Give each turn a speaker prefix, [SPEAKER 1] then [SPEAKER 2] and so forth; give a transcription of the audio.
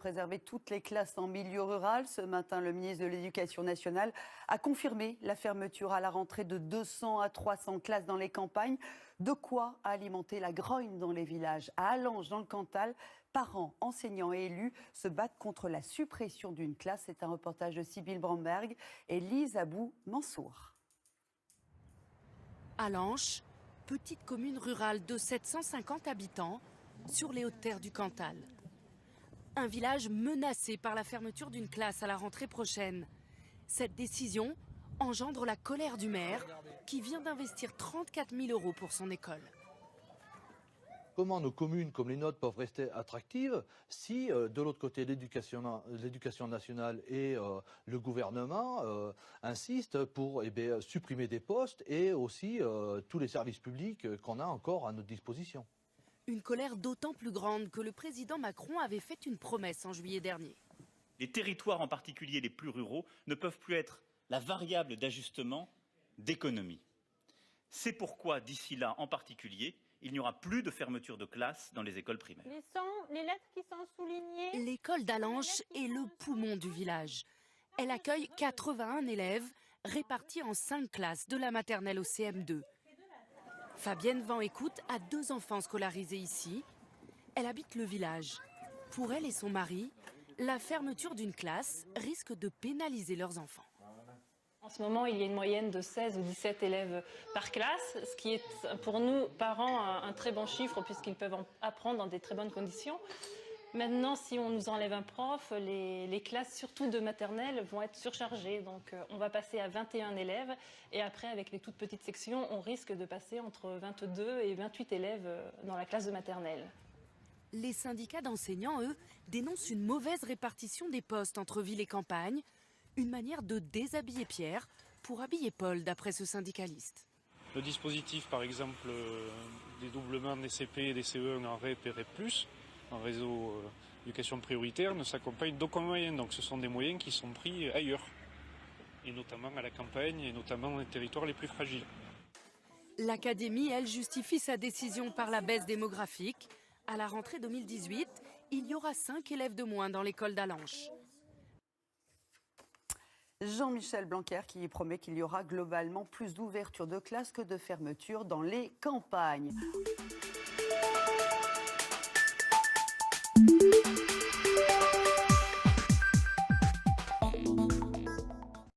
[SPEAKER 1] préserver toutes les classes en milieu rural. Ce matin, le ministre de l'Éducation nationale a confirmé la fermeture à la rentrée de 200 à 300 classes dans les campagnes. De quoi alimenter la grogne dans les villages. À Allange, dans le Cantal, parents, enseignants et élus se battent contre la suppression d'une classe. C'est un reportage de Sybille Bromberg et Lise Abou Mansour.
[SPEAKER 2] Allange, petite commune rurale de 750 habitants sur les hautes terres du Cantal. Un village menacé par la fermeture d'une classe à la rentrée prochaine. Cette décision engendre la colère du maire qui vient d'investir 34 000 € pour son école.
[SPEAKER 3] Comment nos communes comme les nôtres peuvent rester attractives si de l'autre côté l'éducation nationale et le gouvernement insistent pour supprimer des postes et aussi tous les services publics qu'on a encore à notre disposition.
[SPEAKER 2] Une colère d'autant plus grande que le président Macron avait fait une promesse en juillet dernier.
[SPEAKER 4] Les territoires, en particulier les plus ruraux, ne peuvent plus être la variable d'ajustement d'économie. C'est pourquoi, d'ici là en particulier, il n'y aura plus de fermeture de classe dans les écoles primaires.
[SPEAKER 5] Les lettres qui sont soulignées.
[SPEAKER 2] L'école d'Allange est le poumon du village. Elle accueille 81 élèves répartis en 5 classes de la maternelle au CM2. Fabienne Van Écoute a 2 enfants scolarisés ici. Elle habite le village. Pour elle et son mari, la fermeture d'une classe risque de pénaliser leurs enfants.
[SPEAKER 5] En ce moment, il y a une moyenne de 16 ou 17 élèves par classe, ce qui est pour nous, parents, un très bon chiffre puisqu'ils peuvent apprendre dans des très bonnes conditions. Maintenant, si on nous enlève un prof, les classes, surtout de maternelle, vont être surchargées. Donc on va passer à 21 élèves et après, avec les toutes petites sections, on risque de passer entre 22 et 28 élèves dans la classe de maternelle.
[SPEAKER 2] Les syndicats d'enseignants, eux, dénoncent une mauvaise répartition des postes entre ville et campagne, une manière de déshabiller Pierre pour habiller Paul, d'après ce syndicaliste.
[SPEAKER 6] Le dispositif, par exemple, des doublements des CP et des CE1 en REP et REP+, en réseau d'éducation prioritaire, ne s'accompagne d'aucun moyen. Donc ce sont des moyens qui sont pris ailleurs, et notamment à la campagne, et notamment dans les territoires les plus fragiles.
[SPEAKER 2] L'académie, elle, justifie sa décision par la baisse démographique. À la rentrée 2018, il y aura 5 élèves de moins dans l'école d'Allange.
[SPEAKER 1] Jean-Michel Blanquer qui promet qu'il y aura globalement plus d'ouverture de classes que de fermeture dans les campagnes.